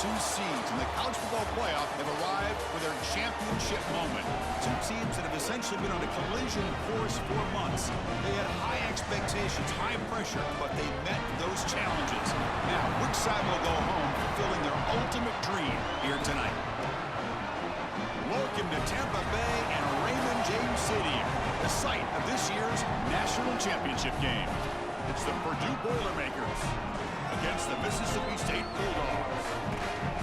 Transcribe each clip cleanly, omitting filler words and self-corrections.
two seeds in the college football playoff have arrived for their championship moment. Two teams that have essentially been on a collision course for months. They had high expectations, high pressure, but they met those challenges. Now, which side will go home fulfilling their ultimate dream here tonight? Welcome to Tampa Bay and Raymond James Stadium, the site of this year's national championship game. It's the Purdue Boilermakers against the Mississippi State Bulldogs.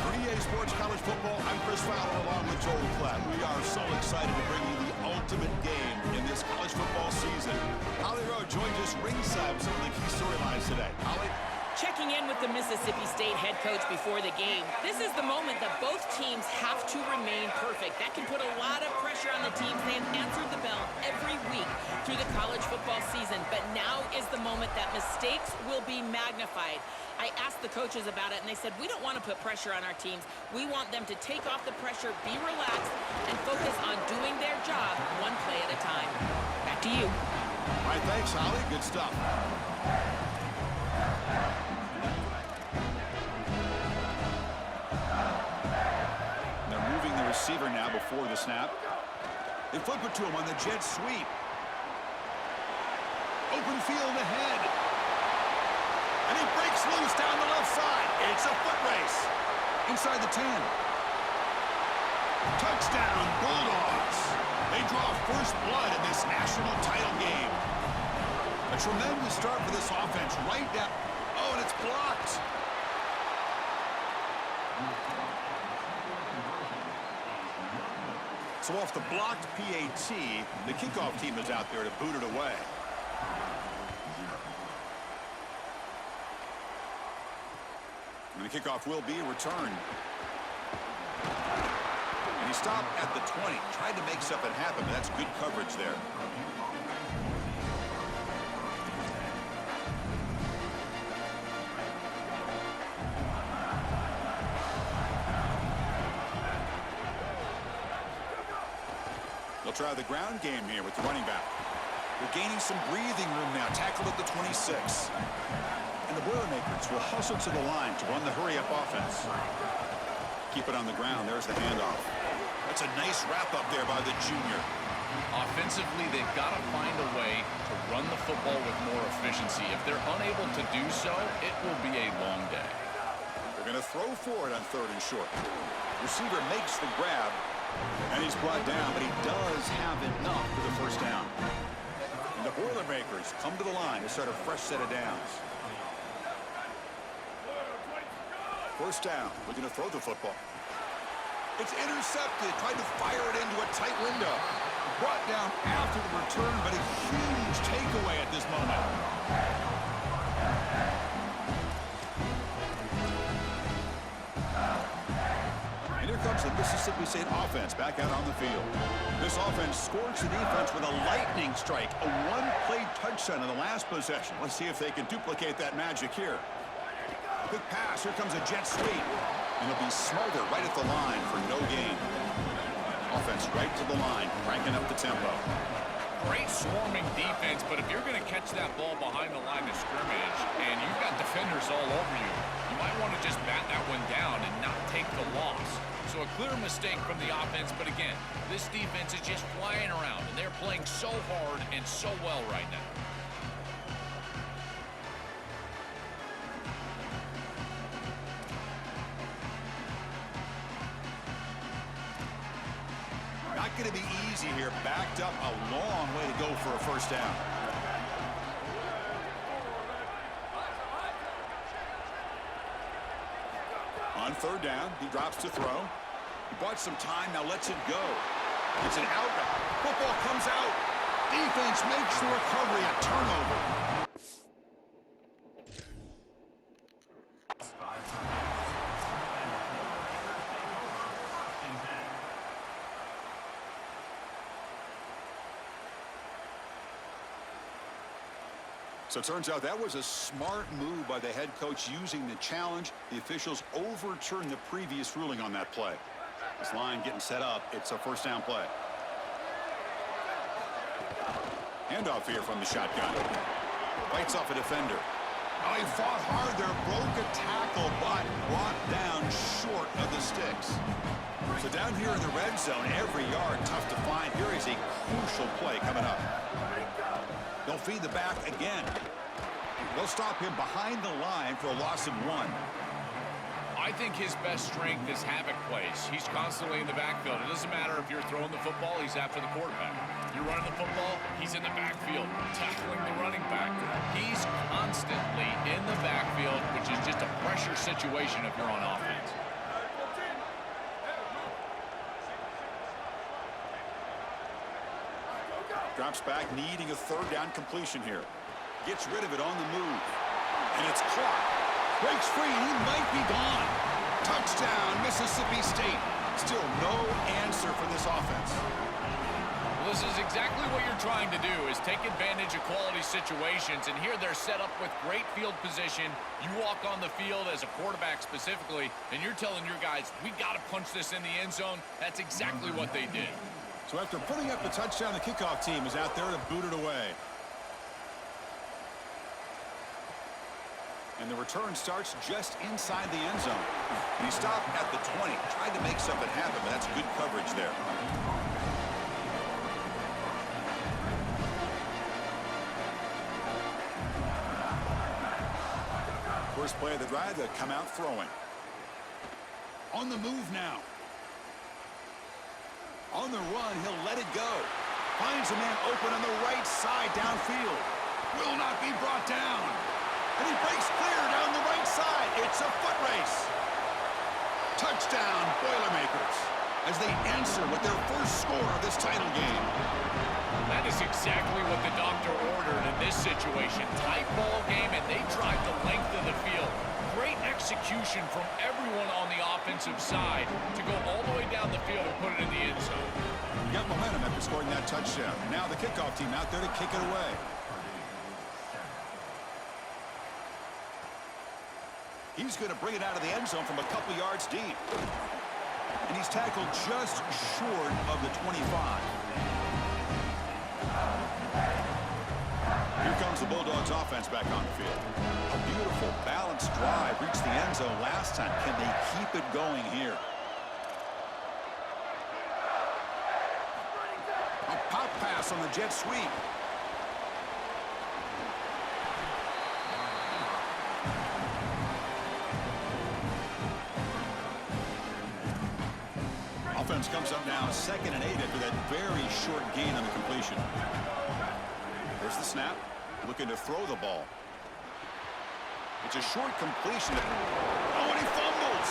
For EA Sports College Football, I'm Chris Fowler along with Joel Klatt. We are so excited to bring you the ultimate game in this college football season. Holly Rowe joins us ringside with some of the key storylines today. Holly? Checking in with the Mississippi State head coach before the game. This is the moment that both teams have to remain perfect. That can put a lot of pressure on the teams. They have answered the bell every week through the college football season. But now is the moment that mistakes will be magnified. I asked the coaches about it, and they said, we don't want to put pressure on our teams. We want them to take off the pressure, be relaxed, and focus on doing their job one play at a time. Back to you. All right, thanks, Holly. Good stuff. They're moving the receiver now before the snap. They flip it to him on the jet sweep. Open field ahead. And he breaks loose down the left side. It's a foot race. Inside the 10. Touchdown, Bulldogs. They draw first blood in this national title game. A tremendous start for this offense right down. Oh, and it's blocked. So off the blocked PAT, the kickoff team is out there to boot it away. And the kickoff will be returned. And he stopped at the 20. Tried to make something happen, but that's good coverage there. They'll try the ground game here with the running back. They're gaining some breathing room now. Tackled at the 26. And the Boilermakers will hustle to the line to run the hurry-up offense. Keep it on the ground. There's the handoff. That's a nice wrap-up there by the junior. Offensively, they've got to find a way to run the football with more efficiency. If they're unable to do so, it will be a long day. They're going to throw for it on 3rd and short. Receiver makes the grab, and he's brought down, but he does have enough for the first down. And the Boilermakers come to the line to start a fresh set of downs. First down, looking to throw the football. It's intercepted, tried to fire it into a tight window. Brought down after the return, but a huge takeaway at this moment. And here comes the Mississippi State offense back out on the field. This offense scorched the defense with a lightning strike, a one-play touchdown in the last possession. Let's see if they can duplicate that magic here. Quick pass. Here comes a jet sweep. And it'll be smothered right at the line for no gain. Offense right to the line, cranking up the tempo. Great swarming defense, but if you're going to catch that ball behind the line of scrimmage and you've got defenders all over you, you might want to just bat that one down and not take the loss. So a clear mistake from the offense, but again, this defense is just flying around, and they're playing so hard and so well right now. Not going to be easy here. Backed up a long way to go for a first down. On 3rd down, he drops to throw. He bought some time, now lets it go. It's an out. Football comes out. Defense makes the recovery, a turnover. So it turns out that was a smart move by the head coach using the challenge. The officials overturned the previous ruling on that play. This line getting set up. It's a first down play. Handoff here from the shotgun. Bites off a defender. Oh, he fought hard there, broke a tackle, but brought down short. Down here in the red zone, every yard tough to find. Here is a crucial play coming up. They'll feed the back again. They'll stop him behind the line for a loss of 1. I think his best strength is havoc plays. He's constantly in the backfield. It doesn't matter if you're throwing the football, he's after the quarterback. You're running the football, he's in the backfield, tackling the running back. He's constantly in the backfield, which is just a pressure situation if you're on offense. Drops back, needing a third down completion here. Gets rid of it on the move. And it's caught. Breaks free. He might be gone. Touchdown, Mississippi State. Still no answer for this offense. Well, this is exactly what you're trying to do, is take advantage of quality situations. And here they're set up with great field position. You walk on the field as a quarterback specifically, and you're telling your guys, we got to punch this in the end zone. That's exactly what they did. So after putting up a touchdown, the kickoff team is out there to boot it away. And the return starts just inside the end zone. And he stopped at the 20. Tried to make something happen, but that's good coverage there. First play of the drive, they come out throwing. On the move now. On the run, he'll let it go. Finds a man open on the right side downfield. Will not be brought down. And he breaks clear down the right side. It's a foot race. Touchdown, Boilermakers, as they answer with their first score of this title game. That is exactly what the doctor ordered in this situation. Tight ball game, and they drive the length of the field. Great execution from everyone on the offensive side to go all the way down the field and put it in the end zone. You got momentum after scoring that touchdown. Now the kickoff team out there to kick it away. He's going to bring it out of the end zone from a couple yards deep. And he's tackled just short of the 25. Here comes the Bulldogs offense back on the field. A beautiful, balanced drive. Reached the end zone last time. Can they keep it going here? A pop pass on the jet sweep. Offense comes up now, 2nd and 8 after that very short gain on the completion. There's the snap, looking to throw the ball. It's a short completion. Oh, and he fumbles!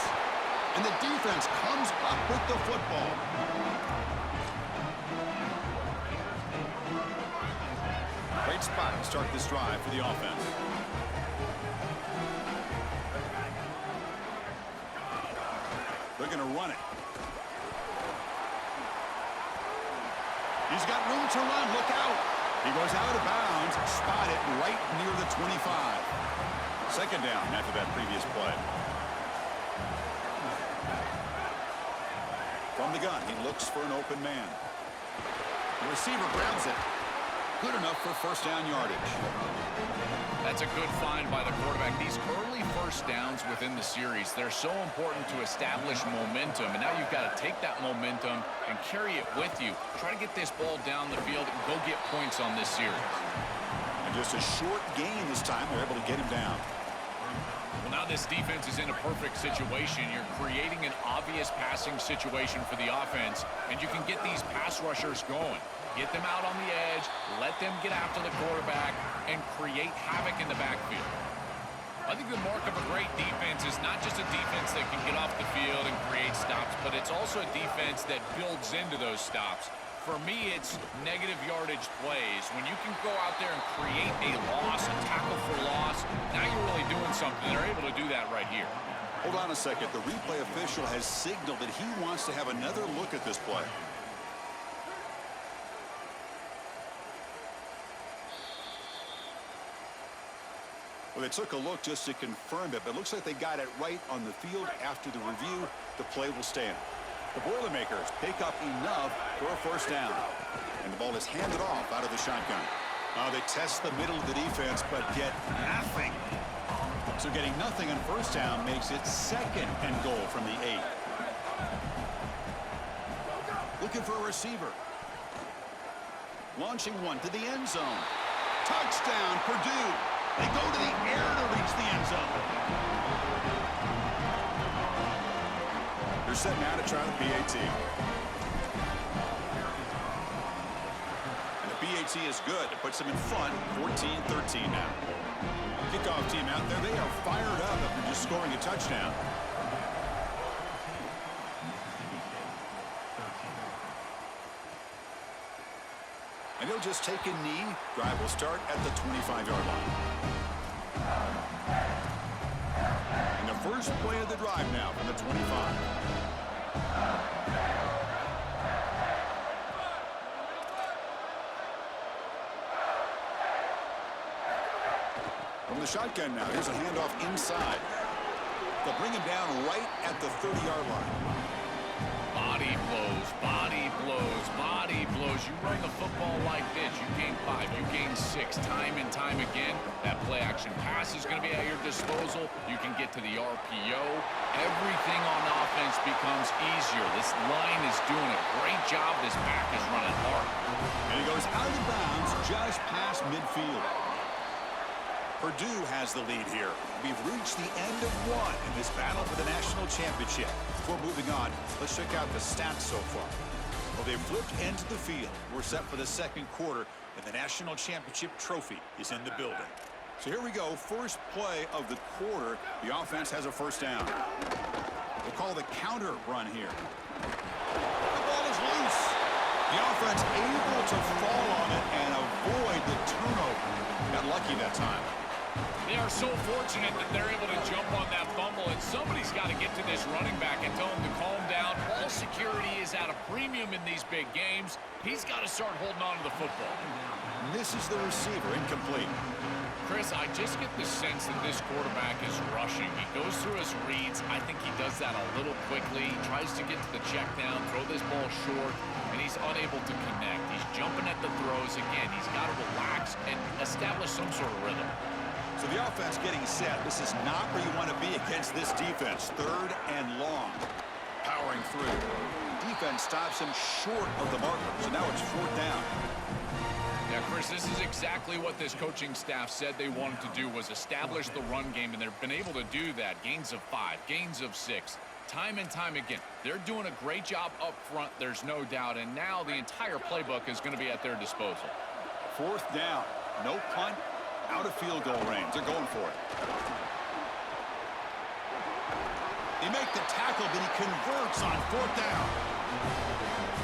And the defense comes up with the football. Great spot to start this drive for the offense. They're going to run it. He's got room to run. Look out. He goes out of bounds. Spotted right near the 25. 2nd down after that previous play. From the gun, he looks for an open man. The receiver grabs it. Good enough for first down yardage. That's a good find by the quarterback. These early first downs within the series, they're so important to establish momentum. And now you've got to take that momentum and carry it with you. Try to get this ball down the field and go get points on this series. And just a short gain this time. They're able to get him down. Well, now this defense is in a perfect situation. You're creating an obvious passing situation for the offense, and you can get these pass rushers going. Get them out on the edge, let them get after the quarterback, and create havoc in the backfield. I think the mark of a great defense is not just a defense that can get off the field and create stops, but it's also a defense that builds into those stops. For me, it's negative yardage plays. When you can go out there and create a loss, a tackle for loss, now you're really doing something. They're able to do that right here. Hold on a second. The replay official has signaled that he wants to have another look at this play. Well, they took a look just to confirm it, but it looks like they got it right on the field. After the review, the play will stand. The Boilermakers pick up enough for a first down. And the ball is handed off out of the shotgun. They test the middle of the defense, but get nothing. So getting nothing on first down makes it 2nd and goal from the 8. Looking for a receiver. Launching one to the end zone. Touchdown, Purdue. They go to the air to reach the end zone. They're set now to try the PAT. And the PAT is good. It puts them in front, 14-13 now. Kickoff team out there, they are fired up after just scoring a touchdown. And he'll just take a knee. Drive will start at the 25-yard line. And the first play of the drive now from the 25. From the shotgun now, here's a handoff inside. They'll bring him down right at the 30-yard line. Body blows, body blows, body blows. You run the football like this, you gain 5, you gain 6, time and time again. That play action pass is going to be at your disposal. You can get to the RPO. Everything on offense becomes easier. This line is doing a great job. This back is running hard. And he goes out of bounds just past midfield. Purdue has the lead here. We've reached the end of one in this battle for the national championship. Before moving on, let's check out the stats so far. Well, they've flipped into the field. We're set for the second quarter, and the national championship trophy is in the building. So here we go. First play of the quarter. The offense has a first down. We'll call the counter run here. The ball is loose. The offense able to fall on it and avoid the turnover. Got lucky that time. They are so fortunate that they're able to jump on that fumble, and somebody's got to get to this running back and tell him to calm down. Ball security is at a premium in these big games. He's got to start holding on to the football. Misses the receiver, incomplete. Chris, I just get the sense that this quarterback is rushing. He goes through his reads. I think he does that a little quickly. He tries to get to the check down, throw this ball short, and he's unable to connect. He's jumping at the throws. Again, he's got to relax and establish some sort of rhythm. So the offense getting set. This is not where you want to be against this defense. Third and long. Powering through. Defense stops him short of the marker. So now it's fourth down. Yeah, Chris, this is exactly what this coaching staff said they wanted to do, was establish the run game, and they've been able to do that. Gains of 5, gains of 6, time and time again. They're doing a great job up front, there's no doubt, and now the entire playbook is going to be at their disposal. Fourth down. No punt. Out of field goal range. They're going for it. They make the tackle, but he converts on fourth down.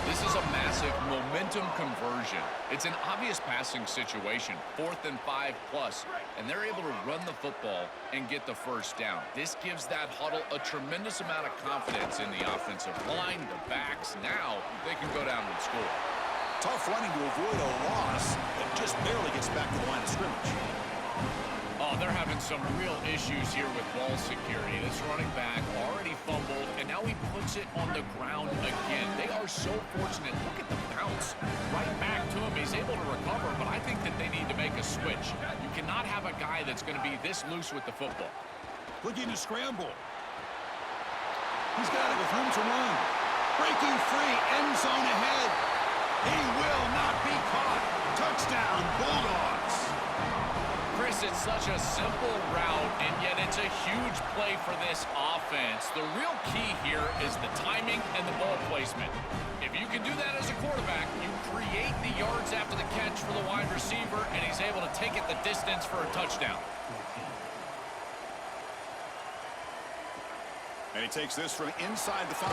This is a massive momentum conversion. It's an obvious passing situation, 4th and 5+, and they're able to run the football and get the first down. This gives that huddle a tremendous amount of confidence in the offensive line, the backs. Now they can go down and score. Tough running to avoid a loss, but just barely gets back to the line of scrimmage. Oh, they're having some real issues here with ball security. This running back already fumbled, and now he puts it on the ground again. They are so fortunate. Look at the bounce. Right back to him. He's able to recover, but I think that they need to make a switch. You cannot have a guy that's going to be this loose with the football. Looking to scramble. He's got it with room to run. Breaking free, end zone ahead. He will not be caught. Touchdown, Bulldogs. Chris, it's such a simple route, and yet it's a huge play for this offense. The real key here is the timing and the ball placement. If you can do that as a quarterback, you create the yards after the catch for the wide receiver, and he's able to take it the distance for a touchdown. And he takes this from inside the 5.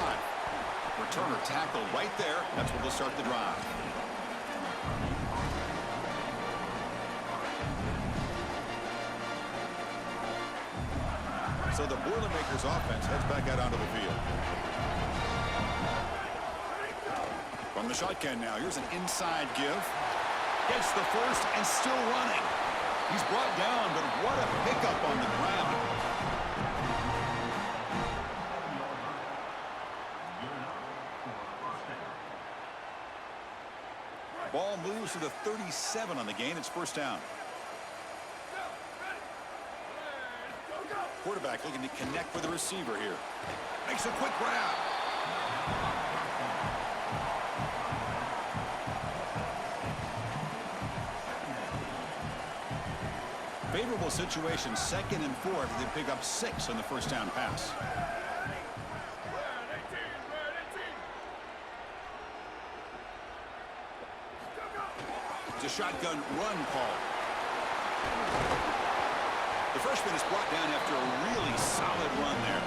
Returner tackle right there. That's where they'll start the drive. So the Boilermakers offense heads back out onto the field. From the shotgun now, here's an inside give. Gets the first and still running. He's brought down, but what a pickup on the ground. Ball moves to the 37 on the gain. It's first down. Quarterback looking to connect with the receiver here. Makes a quick grab. Favorable situation, 2nd and 4. They pick up 6 on the first down pass. It's a shotgun run call. The freshman is brought down after a really solid run there.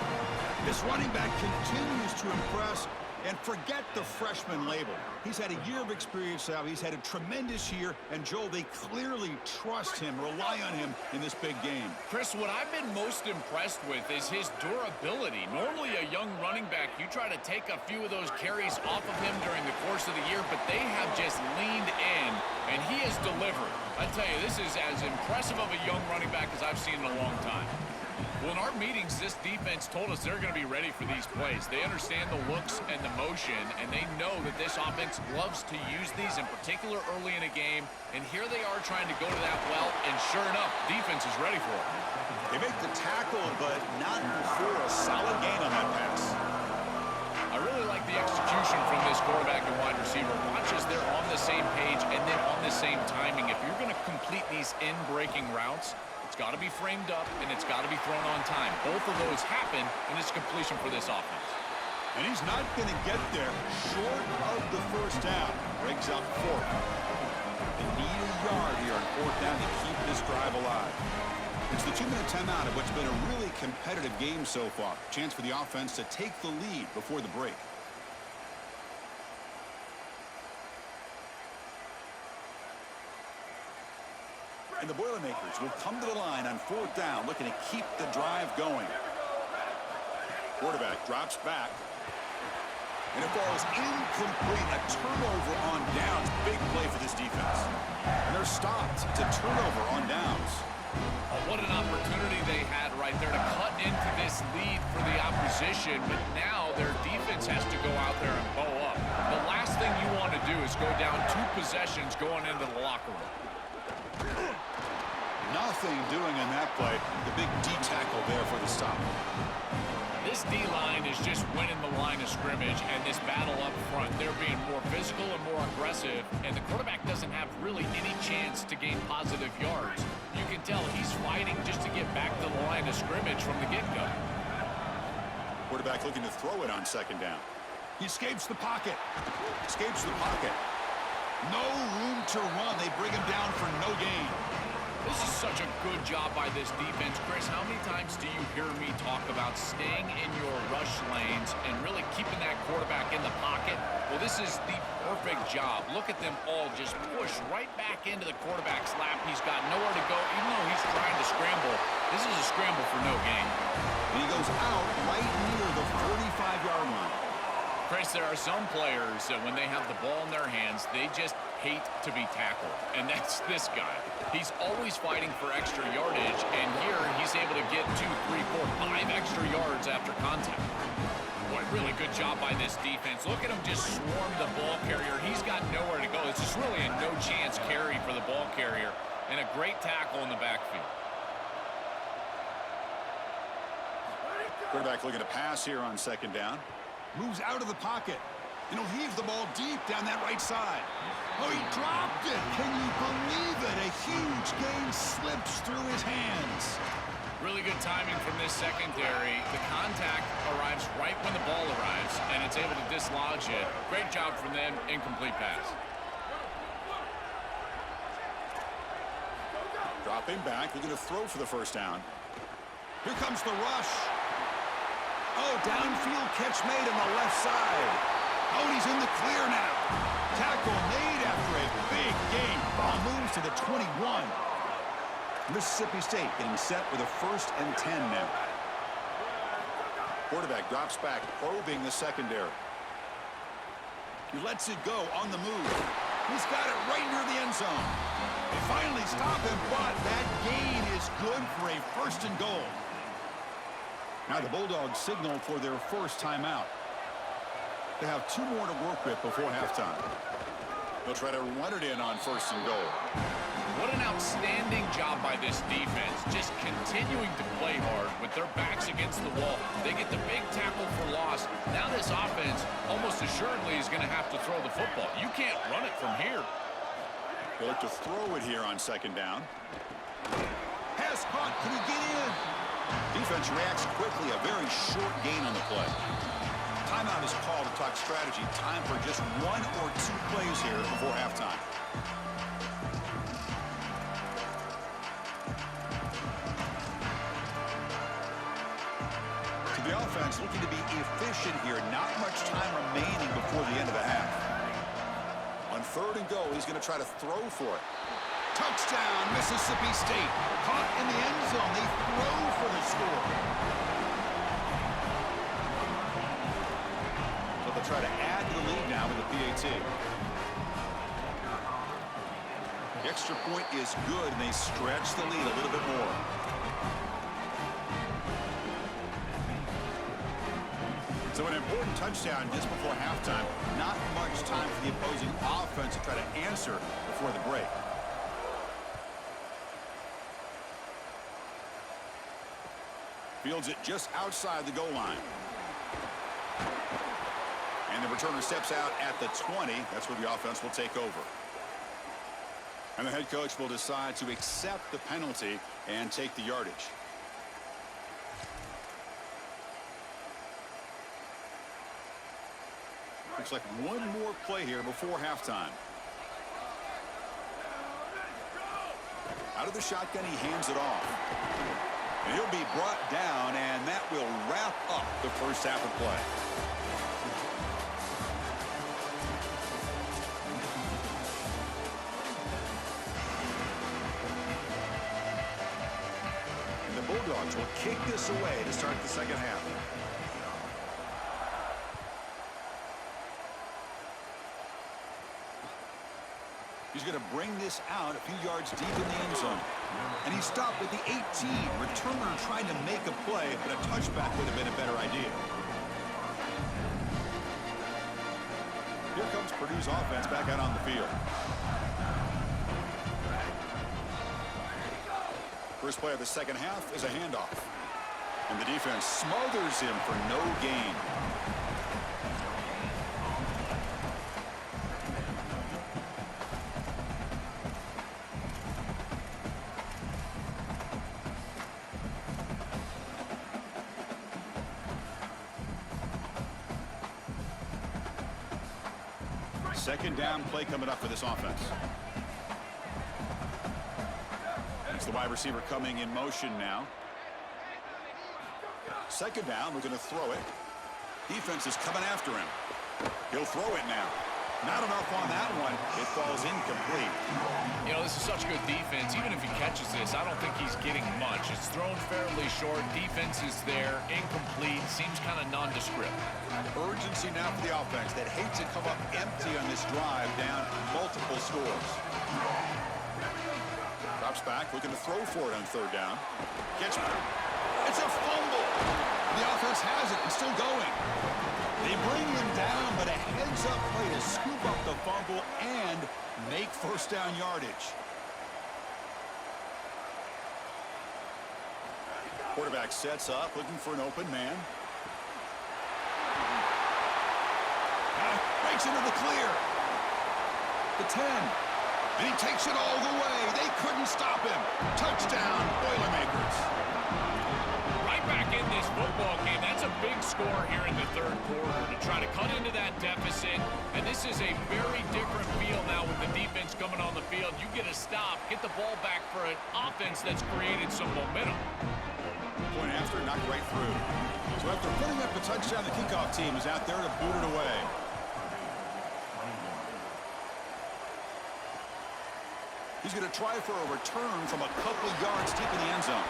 This running back continues to impress. And forget the freshman label. He's had a year of experience now. He's had a tremendous year. And, Joel, they clearly trust him, rely on him in this big game. Chris, what I've been most impressed with is his durability. Normally a young running back, you try to take a few of those carries off of him during the course of the year, but they have just leaned in, and he has delivered. I tell you, this is as impressive of a young running back as I've seen in a long time. Well, in our meetings, this defense told us they're going to be ready for these plays. They understand the looks and the motion, and they know that this offense loves to use these, in particular early in a game. And here they are trying to go to that well, and sure enough, defense is ready for it. They make the tackle, but not before a solid gain on that pass. I really like the execution from this quarterback and wide receiver. Watch as they're on the same page and then on the same timing. If you're going to complete these in-breaking routes, it's got to be framed up, and it's got to be thrown on time. Both of those happen, and it's completion for this offense. And he's not going to get there short of the first down. Breaks up 4th. They need a yard here on 4th down to keep this drive alive. It's the 2-minute timeout of what's been a really competitive game so far. Chance for the offense to take the lead before the break. And the Boilermakers will come to the line on 4th down, looking to keep the drive going. Quarterback drops back. And it falls incomplete. A turnover on downs. Big play for this defense. And they're stopped to turnover on downs. Oh, what an opportunity they had right there to cut into this lead for the opposition. But now their defense has to go out there and bow up. The last thing you want to do is go down 2 possessions going into the locker room. Nothing doing on that play. The big D tackle there for the stop. This D-line is just winning the line of scrimmage, and this battle up front, they're being more physical and more aggressive, and the quarterback doesn't have really any chance to gain positive yards. You can tell he's fighting just to get back to the line of scrimmage from the get-go. Quarterback looking to throw it on 2nd down. He escapes the pocket. Escapes the pocket. No room to run. They bring him down for no gain. This is such a good job by this defense. Chris, how many times do you hear me talk about staying in your rush lanes and really keeping that quarterback in the pocket? Well, this is the perfect job. Look at them all just push right back into the quarterback's lap. He's got nowhere to go, even though he's trying to scramble. This is a scramble for no gain. And he goes out right near the 45-yard line. Chris, there are some players that when they have the ball in their hands, they just hate to be tackled. And that's this guy. He's always fighting for extra yardage, and here he's able to get 2, 3, 4, 5 extra yards after contact. Boy, really good job by this defense. Look at him just swarm the ball carrier. He's got nowhere to go. It's just really a no-chance carry for the ball carrier, and a great tackle in the backfield. Quarterback looking to pass here on 2nd down. Moves out of the pocket. And he'll heave the ball deep down that right side. Oh, he dropped it. Can you believe it? A huge gain slips through his hands. Really good timing from this secondary. The contact arrives right when the ball arrives, and it's able to dislodge it. Great job from them. Incomplete pass. Dropping back. Looking to throw for the first down. Here comes the rush. Oh, downfield catch made on the left side. Oh, and he's in the clear now. Tackle made after a big gain. Ball moves to the 21. Mississippi State getting set with a 1st and 10 now. Quarterback drops back, probing the secondary. He lets it go on the move. He's got it right near the end zone. They finally stop him, but that gain is good for a 1st and goal. Now the Bulldogs signal for their first timeout. They have 2 more to work with before halftime. They'll try to run it in on 1st and goal. What an outstanding job by this defense, just continuing to play hard with their backs against the wall. They get the big tackle for loss. Now this offense almost assuredly is going to have to throw the football. You can't run it from here. They look to throw it here on second down. Pass caught. Can he get in? Defense reacts quickly. A very short gain on the play. Timeout is called to talk strategy. Time for just 1 or 2 plays here before halftime. To the offense, looking to be efficient here. Not much time remaining before the end of the half. On 3rd and goal, he's going to try to throw for it. Touchdown, Mississippi State. Caught in the end zone. They throw for the score. So they'll try to add to the lead now with the PAT. The extra point is good, and they stretch the lead a little bit more. So an important touchdown just before halftime. Not much time for the opposing offense to try to answer before the break. Fields it just outside the goal line. And the returner steps out at the 20. That's where the offense will take over. And the head coach will decide to accept the penalty and take the yardage. Looks like one more play here before halftime. Out of the shotgun, he hands it off. And he'll be brought down, and that will wrap up the first half of play. And the Bulldogs will kick this away to start the second half. He's going to bring this out a few yards deep in the end zone. And he stopped at the 18. Returner trying to make a play, but a touchback would have been a better idea. Here comes Purdue's offense back out on the field. First play of the second half is a handoff. And the defense smothers him for no gain. Second down play coming up for this offense. It's the wide receiver coming in motion now. Second down, we're going to throw it. Defense is coming after him. He'll throw it now. Not enough on that one. It falls incomplete. You know, this is such good defense. Even if he catches this, I don't think he's getting much. It's thrown fairly short. Defense is there. Incomplete. Seems kind of nondescript. Urgency now for the offense that hates to come up empty on this drive down multiple scores. Drops back, looking to throw for it on third down. Gets it's a fumble. The offense has it and still going. They bring him down, but a heads-up play to scoop up the fumble and make first down yardage. Quarterback sets up, looking for an open man. Breaks into the clear. The 10. And he takes it all the way. They couldn't stop him. Touchdown, Boilermakers. Right back in this football game. That's a big score here in the third quarter to try to cut into that deficit. And this is a very different feel now with the defense coming on the field. You get a stop, get the ball back for an offense that's created some momentum. Point after, knocked right through. So after putting up the touchdown, the kickoff team is out there to boot it away. He's going to try for a return from a couple yards deep in the end zone.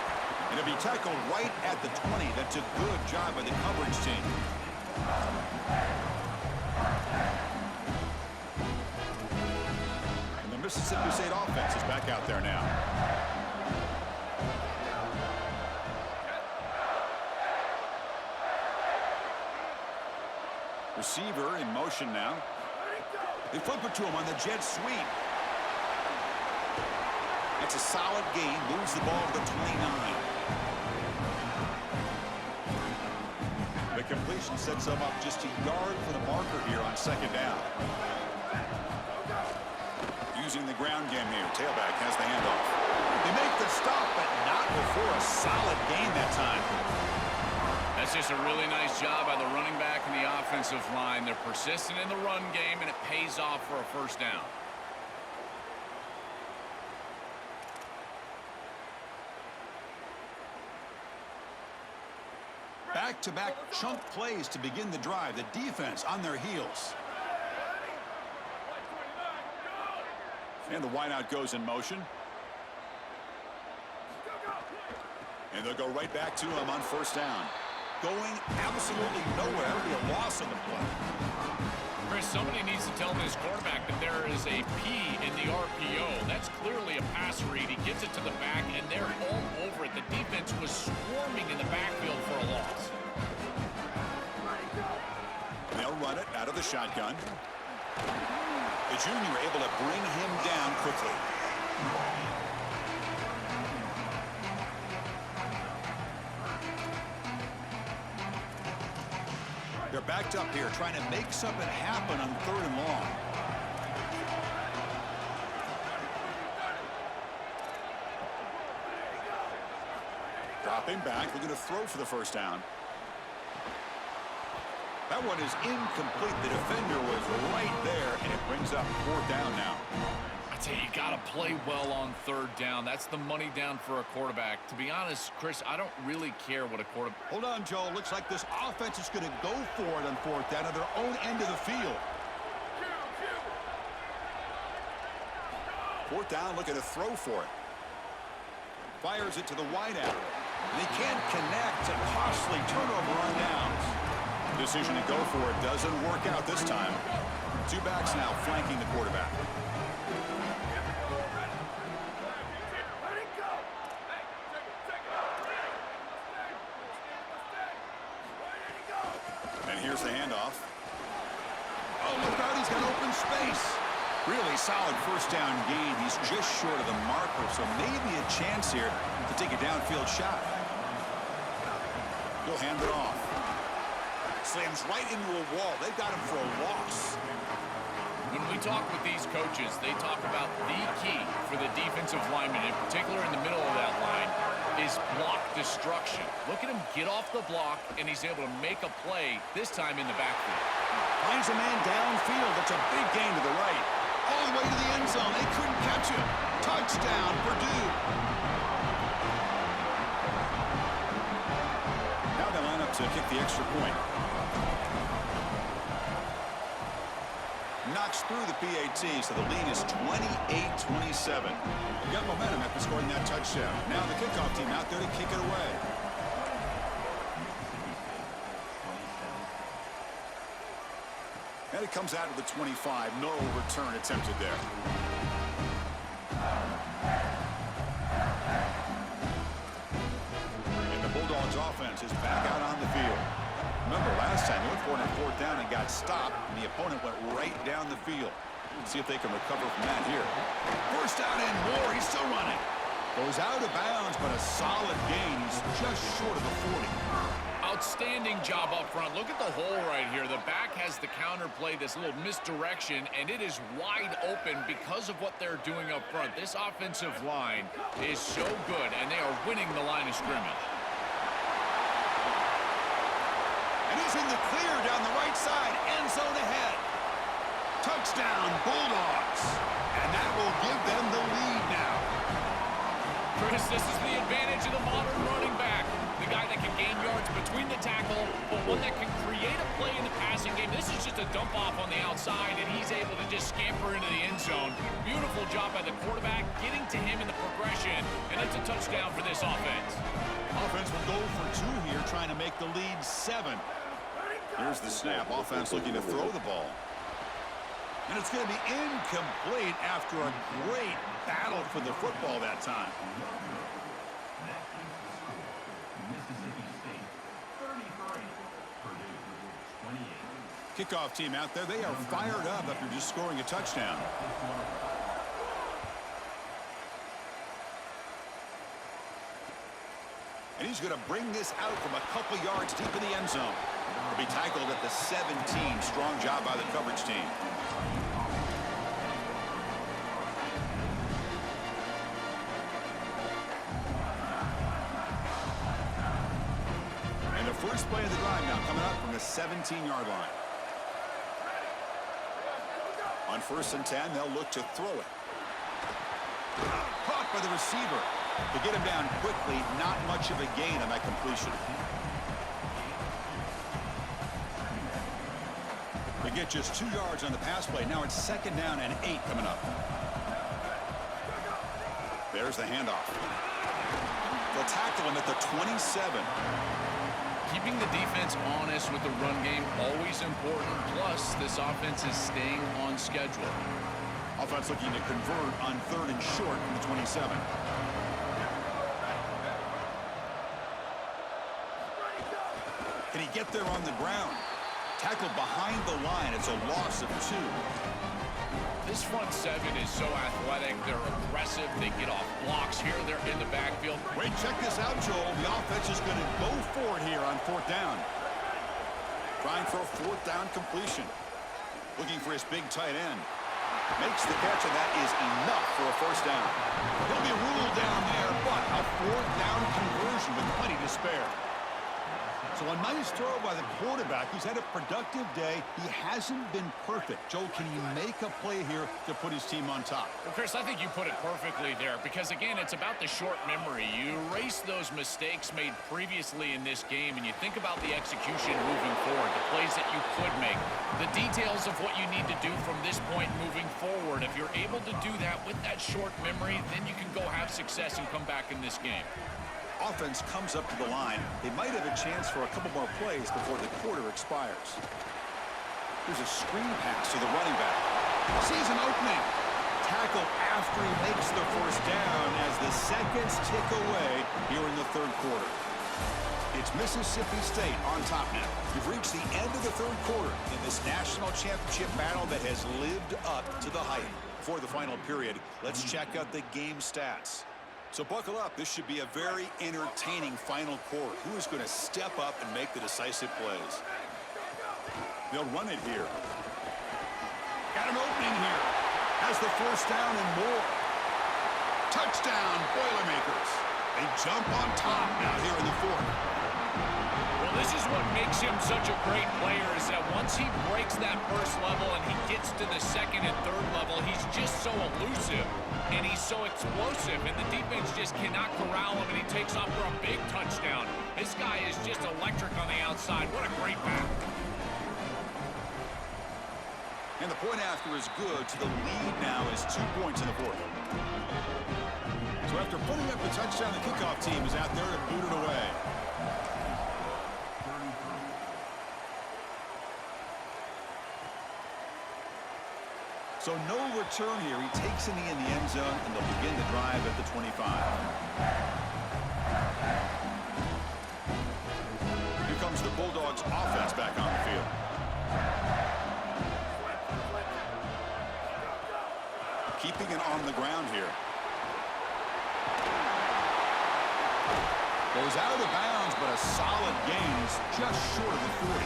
And it'll be tackled right at the 20. That's a good job by the coverage team. And the Mississippi State offense is back out there now. Receiver in motion now. They flip it to him on the jet sweep. That's a solid gain. Moves the ball to the 29. The complete formation sets them up just a yard for the marker here on second down. Using the ground game here. Tailback has the handoff. They make the stop, but not before a solid gain that time. That's just a really nice job by the running back and the offensive line. They're persistent in the run game, and it pays off for a first down. Back-to-back chunk plays to begin the drive. The defense on their heels. And the wideout goes in motion. And they'll go right back to him on first down. Going absolutely nowhere. That'll be a loss on the play. Chris, somebody needs to tell this quarterback that there is a P in the RPO. That's clearly a pass read. He gets it to the back, and they're all over it. The defense was swarming in the backfield for a loss. They'll run it out of the shotgun. The junior able to bring him down quickly. They're backed up here, trying to make something happen on 3rd and long. Dropping back, looking to throw for the first down. That one is incomplete. The defender was right there, and it brings up 4th down now. I tell you, you got to play well on 3rd down. That's the money down for a quarterback. To be honest, Chris, I don't really care what a quarterback... Hold on, Joe. Looks like this offense is going to go for it on 4th down at their own end of the field. 4th down, looking to throw for it. Fires it to the wideout. And he can't connect. A costly turnover on downs. Decision to go for it doesn't work out this time. 2 backs now flanking the quarterback. And here's the handoff. Oh, look out, he's got open space. Really solid first down gain. He's just short of the marker, so maybe a chance here to take a downfield shot. He'll hand it off. Slams right into a wall. They've got him for a loss. When we talk with these coaches, they talk about the key for the defensive lineman, in particular in the middle of that line, is block destruction. Look at him get off the block, and he's able to make a play, this time in the backfield. Finds a man downfield. That's a big gain to the right. All the way to the end zone. They couldn't catch him. Touchdown, Purdue. Now they line up to kick the extra point. Knocks through the PAT, so the lead is 28-27. They got momentum after scoring that touchdown. Now the kickoff team out there to kick it away. And it comes out of the 25. No return attempted there. And the Bulldogs offense is back out on the field. Remember last time they went for it on 4th down and got stopped, and the opponent went right down the field. Let's see if they can recover from that here. First down and more. He's still running. Goes out of bounds, but a solid gain. He's just short of the 40. Outstanding job up front. Look at the hole right here. The back has the counter play, this little misdirection, and it is wide open because of what they're doing up front. This offensive line is so good, and they are winning the line of scrimmage. And he's in the clear down the right side. End zone ahead. Touchdown, Bulldogs. And that will give them the lead now. Chris, this is the advantage of the modern running back. The guy that can gain yards between the tackle, but one that can create a play in the passing game. This is just a dump off on the outside, and he's able to just scamper into the end zone. Beautiful job by the quarterback, getting to him in the progression, and it's a touchdown for this offense. Offense will go for 2 here, trying to make the lead 7. Here's the snap. Offense looking to throw the ball. And it's going to be incomplete after a great battle for the football that time. Kickoff team out there. They are fired up after just scoring a touchdown. And he's going to bring this out from a couple yards deep in the end zone. He'll be tackled at the 17. Strong job by the coverage team. And the first play of the drive now coming up from the 17-yard line. On 1st and 10, they'll look to throw it. Caught by the receiver. To get him down quickly, not much of a gain on that completion. They get just 2 yards on the pass play. Now it's 2nd down and 8 coming up. There's the handoff. They'll tackle him at the 27. Keeping the defense honest with the run game, always important. Plus, this offense is staying on schedule. Offense looking to convert on 3rd and short from the 27. Can he get there on the ground? Tackled behind the line. It's a loss of 2. This front 7 is so athletic. They're aggressive. They get off blocks here. They're in the backfield. Wait, check this out, Joel. The offense is going to go for it here on 4th down. Trying for a 4th down completion. Looking for his big tight end. Makes the catch, and that is enough for a 1st down. He'll be ruled down there, but a 4th down conversion with plenty to spare. So a nice throw by the quarterback. He's had a productive day. He hasn't been perfect. Joel, can he make a play here to put his team on top? Well, Chris, I think you put it perfectly there because, again, it's about the short memory. You erase those mistakes made previously in this game, and you think about the execution moving forward, the plays that you could make, the details of what you need to do from this point moving forward. If you're able to do that with that short memory, then you can go have success and come back in this game. Offense comes up to the line. They might have a chance for a couple more plays before the quarter expires. Here's a screen pass to the running back. Sees an opening. Tackle after he makes the 1st down as the seconds tick away here in the 3rd quarter. It's Mississippi State on top now. We've reached the end of the 3rd quarter in this national championship battle that has lived up to the hype. For the final period, let's check out the game stats. So buckle up. This should be a very entertaining final quarter. Who is going to step up and make the decisive plays? They'll run it here. Got an opening here. Has the 1st down and more. Touchdown, Boilermakers. They jump on top now here in the 4th. Well, this is what makes him such a great player is that once he breaks that 1st level and he gets to the 2nd and 3rd level, he's just so elusive and he's so explosive, and the defense just cannot corral him, and he takes off for a big touchdown. This guy is just electric on the outside. What a great back. And the point after is good, so the lead now is 2 points in the 4th. So after putting up the touchdown, the kickoff team is out there to boot it away. So no return here. He takes in the end zone, and they'll begin the drive at the 25. Here comes the Bulldogs offense back on the field. Keeping it on the ground here. Goes out of bounds, but a solid gain is just short of the 40.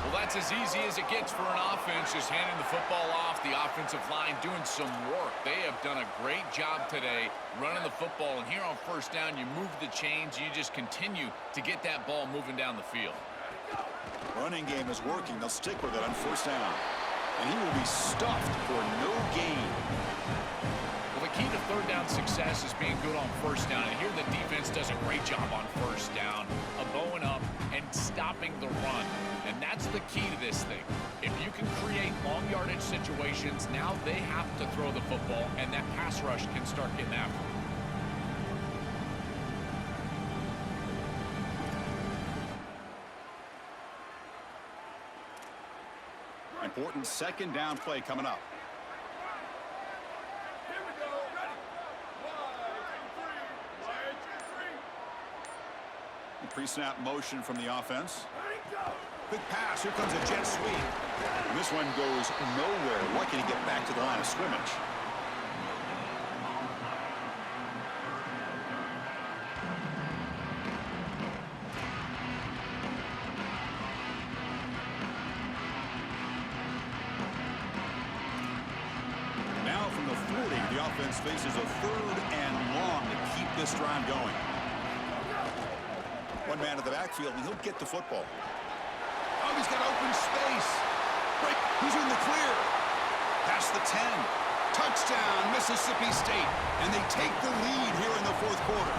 Well, that's as easy as it gets for an offense, just handing the football off, the offensive line doing some work. They have done a great job today running the football, and here on 1st down, you move the chains, you just continue to get that ball moving down the field. Running game is working. They'll stick with it on 1st down. And he will be stuffed for no gain. Well, the key to 3rd down success is being good on 1st down, and here the defense does a great job on 1st down of bowing up and stopping the run. And that's the key to this thing. If you can create long yardage situations, now they have to throw the football, and that pass rush can start getting after them. Important 2nd down play coming up. Here we go. Ready. 1, 2, 3. 1, 2, 3. Pre-snap motion from the offense. Ready, go. Quick pass. Here comes a jet sweep. And this one goes nowhere. Lucky to get back to the line of scrimmage. offense faces a 3rd and long to keep this drive going. One man at the backfield, and he'll get the football. Oh, he's got open space. Right, he's in the clear. Past the 10. Touchdown, Mississippi State. And they take the lead here in the 4th quarter.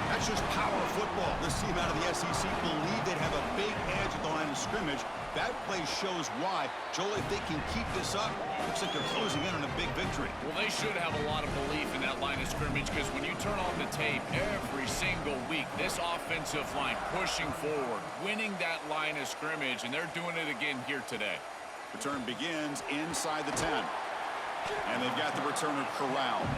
That's just power football. This team out of the SEC believe they'd have a big edge at the line of scrimmage. That play shows why. Joel, if they can keep this up, looks like they're closing in on a big victory. Well, they should have a lot of belief in that line of scrimmage, because when you turn on the tape every single week, this offensive line pushing forward, winning that line of scrimmage, and they're doing it again here today. Return begins inside the 10. And they've got the returner corralled.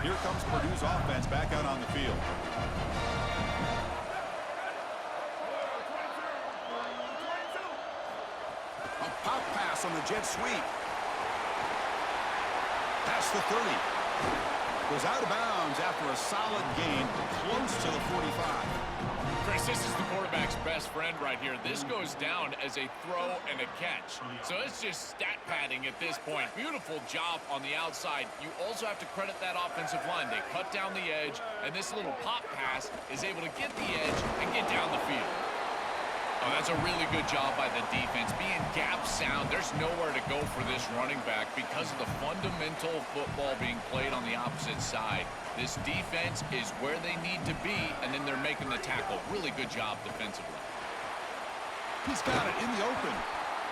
Here comes Purdue's offense back out on the field. A pop pass on the jet sweep. Past the 30. Goes out of bounds after a solid gain close to the 45. Chris, this is the quarterback's best friend right here. This goes down as a throw and a catch. So it's just stat padding at this point. Beautiful job on the outside. You also have to credit that offensive line. They cut down the edge, and this little pop pass is able to get the edge and get down the field. Oh, that's a really good job by the defense. Being gap sound, there's nowhere to go for this running back because of the fundamental football being played on the opposite side. This defense is where they need to be, and then they're making the tackle. Really good job defensively. He's got it in the open.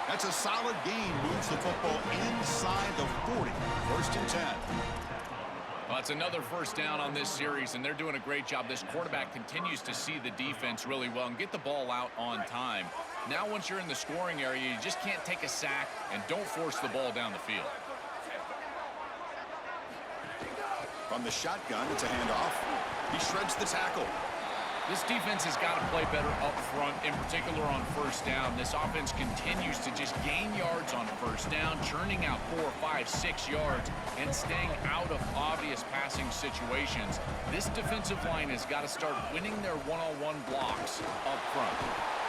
That's a solid gain. Moves the football inside the 40. 1st and 10. Well, it's another first down on this series, and they're doing a great job. This quarterback continues to see the defense really well and get the ball out on time. Now, once you're in the scoring area, you just can't take a sack and don't force the ball down the field. From the shotgun, it's a handoff. He shreds the tackle. This defense has got to play better up front, in particular on first down. This offense continues to just gain yards on first down, churning out 4, 5, 6 yards, and staying out of obvious passing situations. This defensive line has got to start winning their one-on-one blocks up front.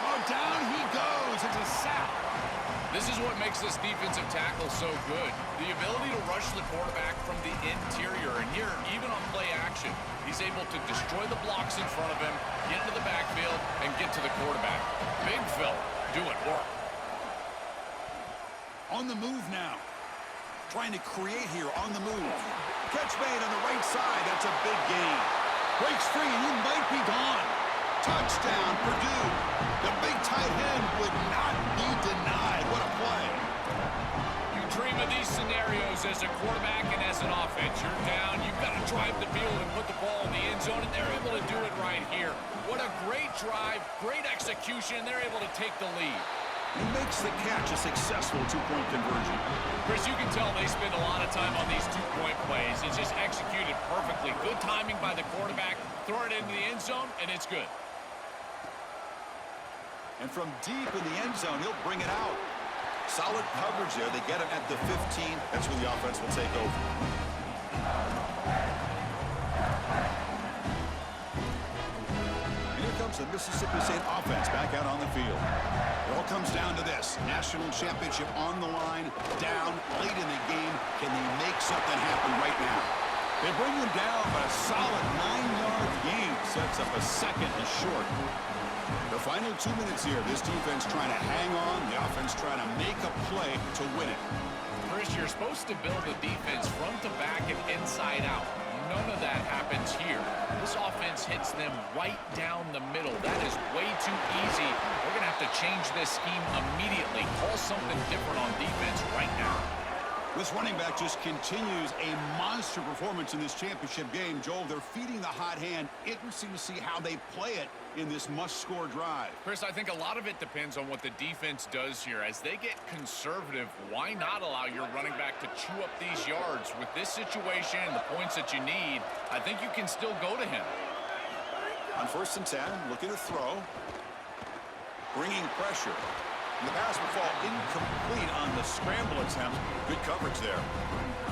Oh, down he goes. It's a sack. This is what makes this defensive tackle so good. The ability to rush the quarterback from the interior. And here, even on play action, he's able to destroy the blocks in front of him, get into the backfield, and get to the quarterback. Big fella doing work. On the move now. Trying to create here on the move. Catch made on the right side. That's a big gain. Breaks free, and he might be gone. Touchdown, Purdue. The big tight end would not be denied. What a play. You dream of these scenarios as a quarterback and as an offense. You're down, you've got to drive the field and put the ball in the end zone, and they're able to do it right here. What a great drive, great execution, and they're able to take the lead. He makes the catch a successful two-point conversion. Chris, you can tell they spend a lot of time on these two-point plays. It's just executed perfectly. Good timing by the quarterback. Throw it into the end zone, and it's good. And from deep in the end zone, he'll bring it out. Solid coverage there. They get him at the 15. That's when the offense will take over. Here comes the Mississippi State offense back out on the field. It all comes down to this. National championship on the line, down late in the game. Can they make something happen right now? They bring them down, but a solid 9-yard gain sets up a 2nd and short. The final 2 minutes here, this defense trying to hang on, the offense trying to make a play to win it. Chris, you're supposed to build a defense front to back and inside out. None of that happens here. This offense hits them right down the middle. That is way too easy. We're going to have to change this scheme immediately. Call something different on defense right now. This running back just continues a monster performance in this championship game. Joel, they're feeding the hot hand. Interesting to see how they play it in this must-score drive. Chris, I think a lot of it depends on what the defense does here. As they get conservative, why not allow your running back to chew up these yards? With this situation and the points that you need, I think you can still go to him. On 1st and 10, looking to throw. Bringing pressure. And the pass will fall incomplete on the scramble attempt. Good coverage there.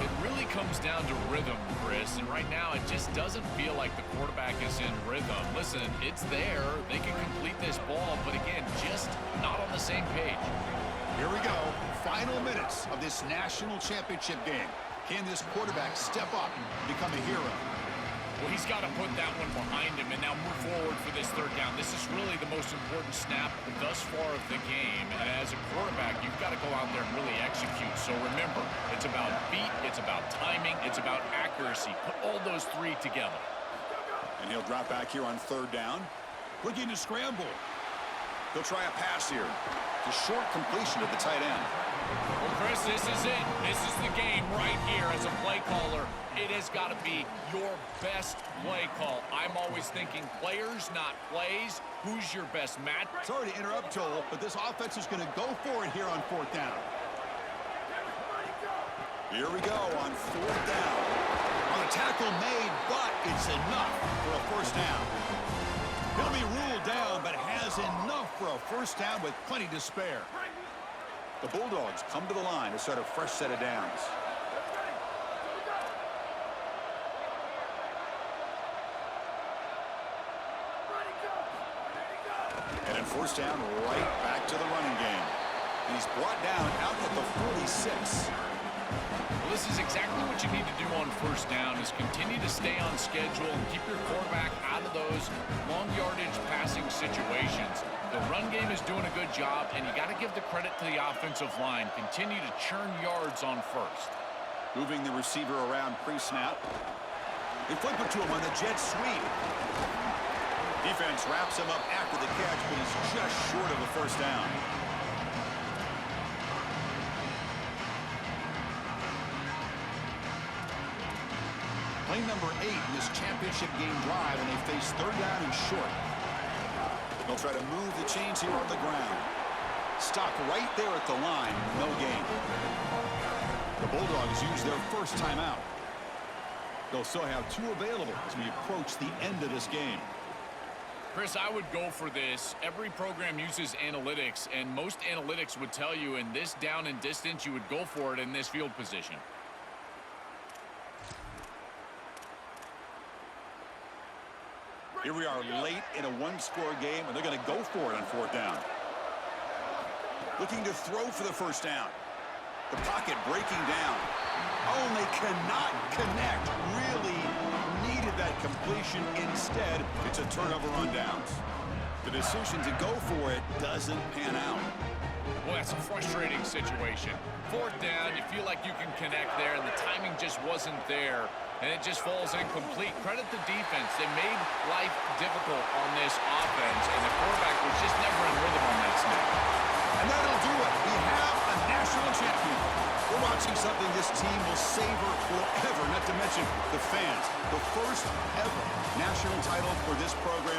It really comes down to rhythm, Chris, and right now it just doesn't feel like the quarterback is in rhythm. Listen, it's there. They can complete this ball, but again, just not on the same page. Here we go. Final minutes of this national championship game. Can this quarterback step up and become a hero? Well, he's got to put that one behind him and now move forward for this third down. This is really the most important snap thus far of the game. And as a quarterback, you've got to go out there and really execute. So remember, it's about beat, it's about timing, it's about accuracy. Put all those three together. And he'll drop back here on third down. Looking to scramble. He'll try a pass here. The short completion to the tight end. Well, Chris, this is it. This is the game right here as a play caller. It has got to be your best play call. I'm always thinking players, not plays. Who's your best match? Sorry to interrupt, Joel, but this offense is going to go for it here on fourth down. Here we go on fourth down. On a tackle made, but it's enough for a first down. He'll be ruled down, but has enough for a first down with plenty to spare. The Bulldogs come to the line to start a fresh set of downs. And in first down, right back to the running game. And he's brought down out at the 46. Well, this is exactly what you need to do on first down is continue to stay on schedule and keep your quarterback out of those long yardage passing situations. The run game is doing a good job, and you got to give the credit to the offensive line. Continue to churn yards on first. Moving the receiver around pre-snap. They flip it to him on the jet sweep. Defense wraps him up after the catch, but he's just short of a first down. Play number 8 in this championship game drive, and they face third down and short. They'll try to move the chains here on the ground. Stop right there at the line. No gain. The Bulldogs use their first timeout. They'll still have 2 available as we approach the end of this game. Chris, I would go for this. Every program uses analytics, and most analytics would tell you in this down and distance, you would go for it in this field position. Here we are late in a one-score game, and they're going to go for it on fourth down. Looking to throw for the first down. The pocket breaking down. Oh, and they cannot connect. Really needed that completion. Instead, it's a turnover on downs. The decision to go for it doesn't pan out. Boy, that's a frustrating situation. Fourth down, you feel like you can connect there, and the timing just wasn't there, and it just falls incomplete. Credit the defense. They made life difficult on this offense, and the quarterback was just never in rhythm on that snap. And that'll do it. We have a national champion. We're watching something this team will savor forever, not to mention the fans. The first ever national title for this program.